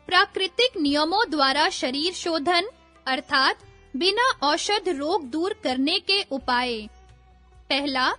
प्राकृतिक नियमों द्वारा शरीर शोधन अर्थात बिना औषध रोग दूर करने के उपाय। पहला,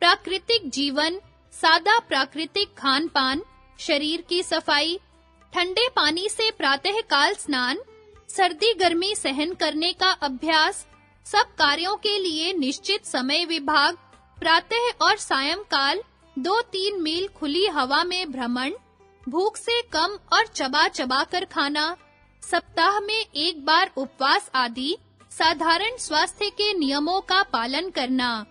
प्राकृतिक जीवन, सादा प्राकृतिक खान-पान, शरीर की सफाई, ठंडे पानी से प्रातः काल स्नान, सर्दी गर्मी सहन करने का अभ्यास, सब कार्यों के लिए निश्चित समय विभाग, प्रातः और सायंकाल 2-3 मील खुली हवा में भ्रमण, भूख से कम और चबा-चबा कर खाना, सप्ताह में एक बार उपवास आदि साधारण स्वास्थ्य के नियमों का पालन करना।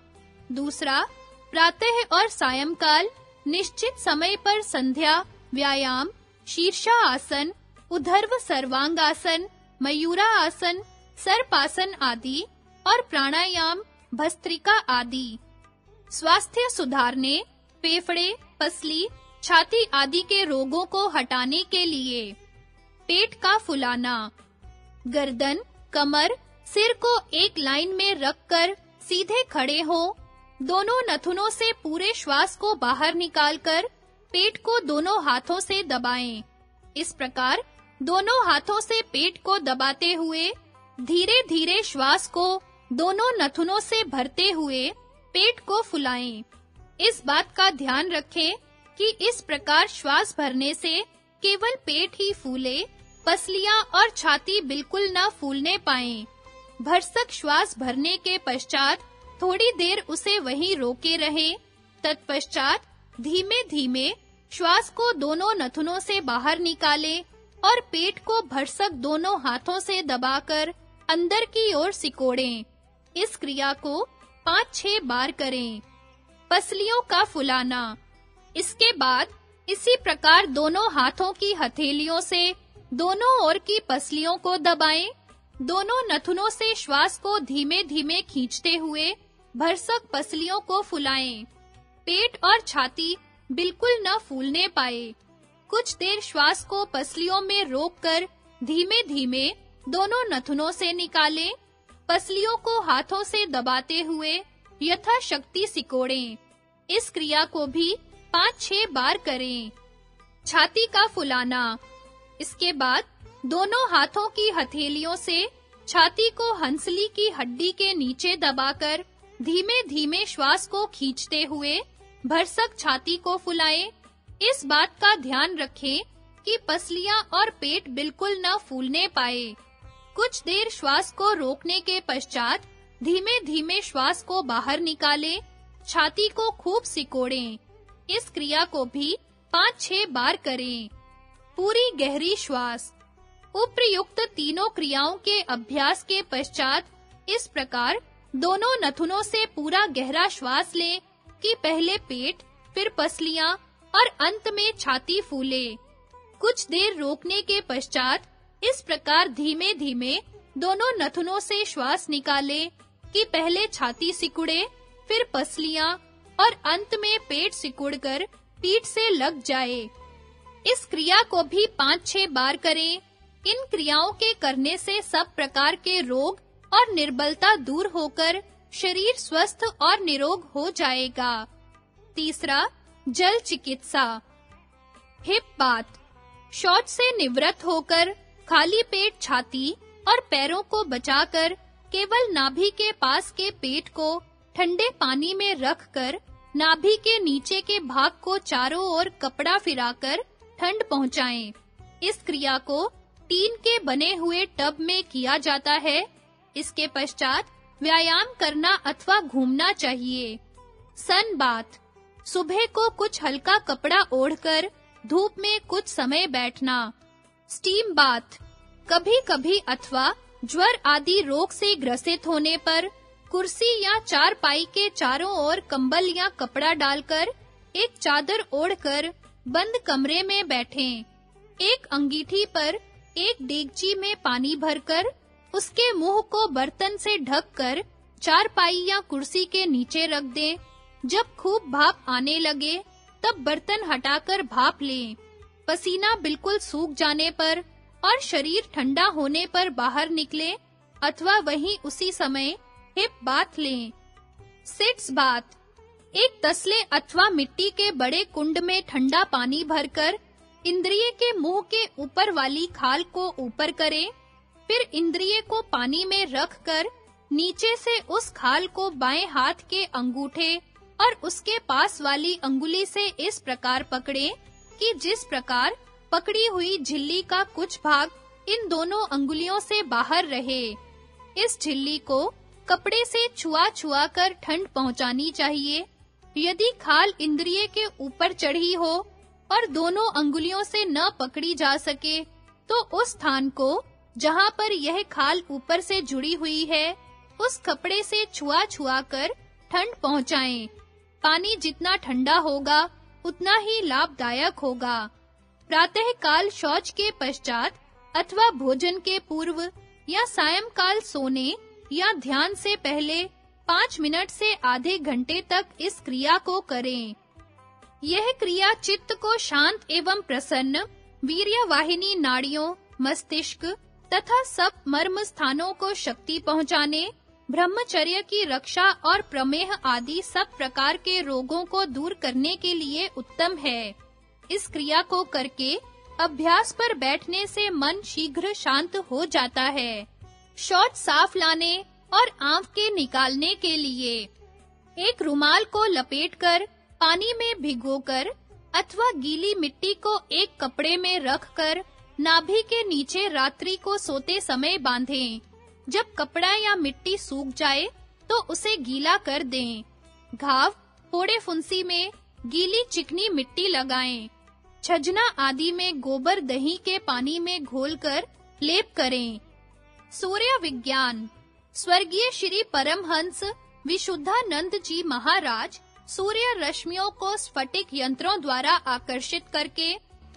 दूसरा, प्रातः और सायंकाल निश्चित समय पर संध्या, व्यायाम, शीर्षासन, ऊर्ध्व सर्वांगासन, मयूरा आसन, सर्पासन आदि और प्राणायाम, भस्त्रिका आदि। स्वास्थ्य सुधारने, फेफड़े, पसली, छाती आदि के रोगों को हटाने के लिए पेट का फुलाना, गर्दन, कमर, सिर को एक लाइन में रखकर सीधे खड़े हो, दोनों नथुनों से पूरे श्वास को बाहर निकालकर पेट को दोनों हाथों से दबाएं। इस प्रकार दोनों हाथों से पेट को दबाते हुए धीरे-धीरे श्वास को दोनों नथुनों से भरते हुए पेट को फुलाएं। इस बात का ध्यान रखें कि इस प्रकार श्वास भरने से केवल पेट ही फूले, पसलियां और छाती बिल्कुल न फूलने पाएं। भरसक श्वास भरने के पश्चात थोड़ी देर उसे वहीं रोके रहें। तत्पश्चात धीमे-धीमे श्वास को दोनों नथुनों से बाहर निकालें और पेट को भरसक दोनों हाथों से दबाकर अंदर की ओर सिकोड़ें। इस क्रिया को 5-6 बार करें। पसलियों का फुलाना। इसके बाद इसी प्रकार दोनों हाथों की हथेलियों से दोनों ओर की पसलियों को दबाएं। दोनों नथुनों से श्वास को धीमे-धीमे खींचते हुए भरसक पसलियों को फुलाएं। पेट और छाती बिल्कुल न फूलने पाए। कुछ देर श्वास को पसलियों में रोककर धीमे-धीमे दोनों नथुनों से निकालें। पसलियों को हाथों से दबाते हुए यथाशक्ति सिकोड़ें। इस क्रिया को भी 5-6 बार करें। छाती का फुलाना। इसके बाद दोनों हाथों की हथेलियों से छाती को हंसली की हड्डी के नीचे दबाकर धीमे-धीमे श्वास को खींचते हुए भरसक छाती को फुलाएं। इस बात का ध्यान रखें कि पसलियां और पेट बिल्कुल न फूलने पाए। कुछ देर श्वास को रोकने के पश्चात धीमे-धीमे श्वास को बाहर निकालें। छाती को खूब सिकोड़ें। इस क्रिया को भी 5-6 बार करें। पूरी गहरी श्वास। उपर्युक्त तीनों क्रियाओं के अभ्यास के पश्चात इस प्रकार दोनों नथुनों से पूरा गहरा श्वास लें कि पहले पेट, फिर पसलियां और अंत में छाती फूले। कुछ देर रोकने के पश्चात इस प्रकार धीमे-धीमे दोनों नथुनों से श्वास निकालें कि पहले छाती सिकुड़े, फिर पसलियां और अंत में पेट सिकुड़कर पीठ से लग जाए। इस क्रिया को भी 5-6 बार करें। इन क्रियाओं के करने से सब प्रकार के रोग और निर्बलता दूर होकर शरीर स्वस्थ और निरोग हो जाएगा। तीसरा, जल चिकित्सा। Hip bath. शौच से निवृत्त होकर खाली पेट छाती और पैरों को बचाकर केवल नाभि के पास के पेट को ठंडे पानी में रखकर नाभि के नीचे के भाग को चारों ओर कपड़ा फिराकर ठंड पहुंचाएं। इस क्रिया को टीन के बने हुए टब में किया जाता है। इसके पश्चात व्यायाम करना अथवा घूमना चाहिए। Sun bath. सुबह को कुछ हल्का कपड़ा ओढ़कर धूप में कुछ समय बैठना। Steam bath. कभी-कभी अथवा ज्वर आदि रोग से ग्रसित होने पर कुर्सी या चारपाई के चारों ओर कंबल या कपड़ा डालकर एक चादर ओढ़कर बंद कमरे में बैठें। एक अंगीठी पर एक देगची में पानी भरकर उसके मुंह को बर्तन से ढककर चारपाई या कुर्सी के नीचे रख दें। जब खूब भाप आने लगे तब बर्तन हटाकर भाप लें। पसीना बिल्कुल सूख जाने पर और शरीर ठंडा होने पर बाहर निकले अथवा वहीं उसी समय हिप बाथ लें। Sitz bath. एक तसले अथवा मिट्टी के बड़े कुंड में ठंडा पानी भरकर इंद्रिय के मुंह के ऊपर वाली खाल को ऊपर करें, फिर इंद्रिय को पानी में रखकर नीचे से उस खाल को बाएं हाथ के अंगूठे और उसके पास वाली अंगुली से इस प्रकार पकड़ें कि जिस प्रकार पकड़ी हुई झिल्ली का कुछ भाग इन दोनों अंगुलियों से बाहर रहे। इस झिल्ली को कपड़े से छुआ-छुआ कर ठंड पहुंचानी चाहिए। यदि खाल इंद्रिय के ऊपर चढ़ी हो और दोनों अंगुलियों से न पकड़ी जा सके, तो उस स्थान को जहां पर यह खाल ऊपर से जुड़ी हुई है, उस कपड़े से छुआ-छुआ कर ठंड पहुंचाएं। पानी जितना ठंडा होगा, उतना ही लाभदायक होगा। प्रातः काल शौच के पश्चात अथवा भोजन के पूर्व या सायंकाल सोने या ध्यान से पहले 5 मिनट से आधे घंटे तक इस क्रिया को करें। यह क्रिया चित्त को शांत एवं प्रसन्न, वीर्यवाहिनी नाड़ियों, मस्तिष्क तथा सब मर्म स्थानों को शक्ति पहुंचाने, ब्रह्मचर्य की रक्षा और प्रमेह आदि सब प्रकार के रोगों को दूर करने के लिए उत्तम है। इस क्रिया को करके अभ्यास पर बैठने से मन शीघ्र शांत हो जाता है। शौच साफ लाने और आंव के निकालने के लिए एक रुमाल को लपेटकर पानी में भिगोकर अथवा गीली मिट्टी को एक कपड़े में रखकर नाभि के नीचे रात्रि को सोते समय बांधें। जब कपड़ा या मिट्टी सूख जाए तो उसे गीला कर दें। घाव, फोड़े फुंसी में गीली चिकनी मिट्टी लगाएं। छजना आदि में गोबर दही के पानी में घोलकर लेप करें। सूर्य विज्ञान। स्वर्गीय श्री परमहंस विशुद्धानंद जी महाराज सूर्य रश्मियों को स्फटिक यंत्रों द्वारा आकर्षित करके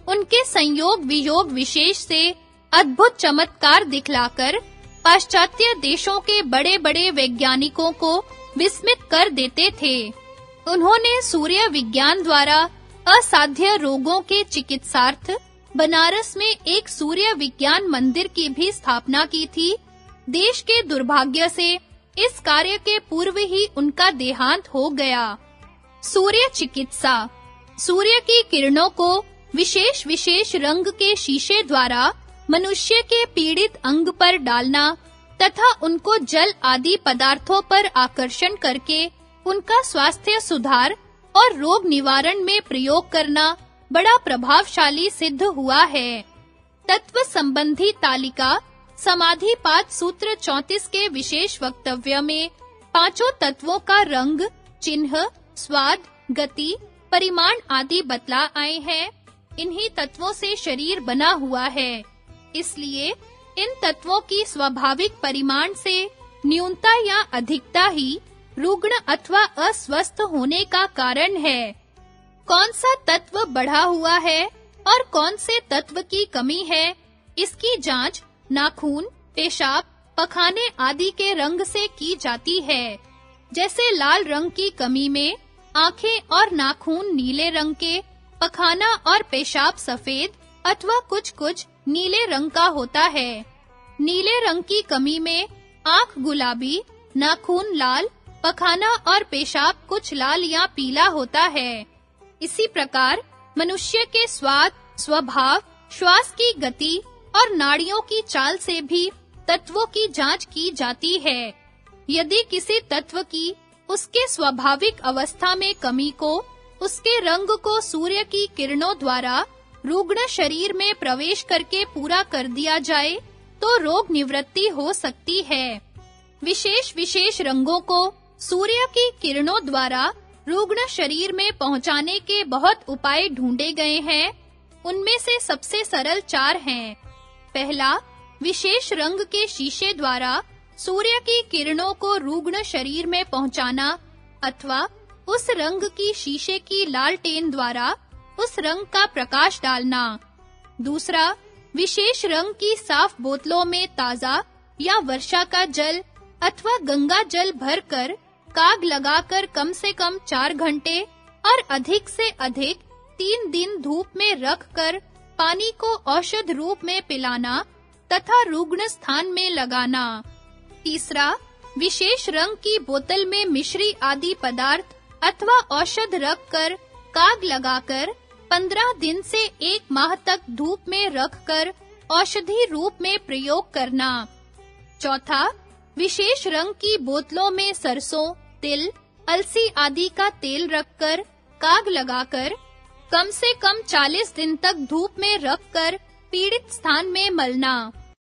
उनके संयोग वियोग विशेष से अद्भुत चमत्कार दिखलाकर पाश्चात्य देशों के बड़े-बड़े वैज्ञानिकों को विस्मित कर देते थे। उन्होंने सूर्य विज्ञान द्वारा असाध्य रोगों के चिकित्सार्थ बनारस में एक सूर्य विज्ञान मंदिर की भी स्थापना की थी। देश के दुर्भाग्य से इस कार्य के पूर्व ही उनका देहांत हो गया। सूर्य चिकित्सा। सूर्य की किरणों को विशेष रंग के शीशे द्वारा मनुष्य के पीड़ित अंग पर डालना तथा उनको जल आदि पदार्थों पर आकर्षण करके उनका स्वास्थ्य सुधार और रोग निवारण में प्रयोग करना बड़ा प्रभावशाली सिद्ध हुआ है। तत्व संबंधी तालिका समाधिपाद सूत्र 34 के विशेष वक्तव्य में पांचों तत्वों का रंग, चिन्ह, स्वाद, गति, परिमाण आदि बतला आए हैं। इन्हीं तत्वों से शरीर बना हुआ है। इसलिए इन तत्वों की स्वाभाविक परिमाण से न्यूनता या अधिकता ही रुग्ण अथवा अस्वस्थ होने का कारण है। कौन सा तत्व बढ़ा हुआ है और कौन से तत्व की कमी है, इसकी जांच नाखून, पेशाब, पखाने आदि के रंग से की जाती है। जैसे लाल रंग की कमी में आंखें और नाखून नीले रंग के, पखाना और पेशाब सफेद अथवा कुछ-कुछ नीले रंग का होता है। नीले रंग की कमी में आंख गुलाबी, नाखून लाल, पखाना और पेशाब कुछ लाल या पीला होता है। इसी प्रकार मनुष्य के स्वाद, स्वभाव, श्वास की गति और नाड़ियों की चाल से भी तत्वों की जांच की जाती है। यदि किसी तत्व की उसके स्वाभाविक अवस्था में कमी को, उसके रंग को सूर्य की किरणों द्वारा रुग्ण शरीर में प्रवेश करके पूरा कर दिया जाए तो रोग निवृत्ति हो सकती है। विशेष रंगों को सूर्य की किरणों द्वारा रुग्ण शरीर में पहुंचाने के बहुत उपाय ढूंढे गए हैं। उनमें से सबसे सरल 4 हैं। पहला, विशेष रंग के शीशे द्वारा सूर्य की किरणों को रुग्ण शरीर में पहुंचाना अथवा उस रंग की शीशे की लालटेन द्वारा उस रंग का प्रकाश डालना। दूसरा, विशेष रंग की साफ बोतलों में ताजा या वर्षा का जल अथवा गंगा जल भरकर काग लगाकर कम से कम 4 घंटे और अधिक से अधिक 3 दिन धूप में रखकर पानी को औषध रूप में पिलाना तथा रुग्ण स्थान में लगाना। तीसरा, विशेष रंग की बोतल में मिश्री आदि पदार्थ अथवा औषध रखकर काग लगाकर 15 दिन से 1 माह तक धूप में रखकर औषधि रूप में प्रयोग करना। चौथा, विशेष रंग की बोतलों में सरसों, तिल, अलसी आदि का तेल रखकर काग लगाकर कम से कम 40 दिन तक धूप में रखकर पीड़ित स्थान में मलना।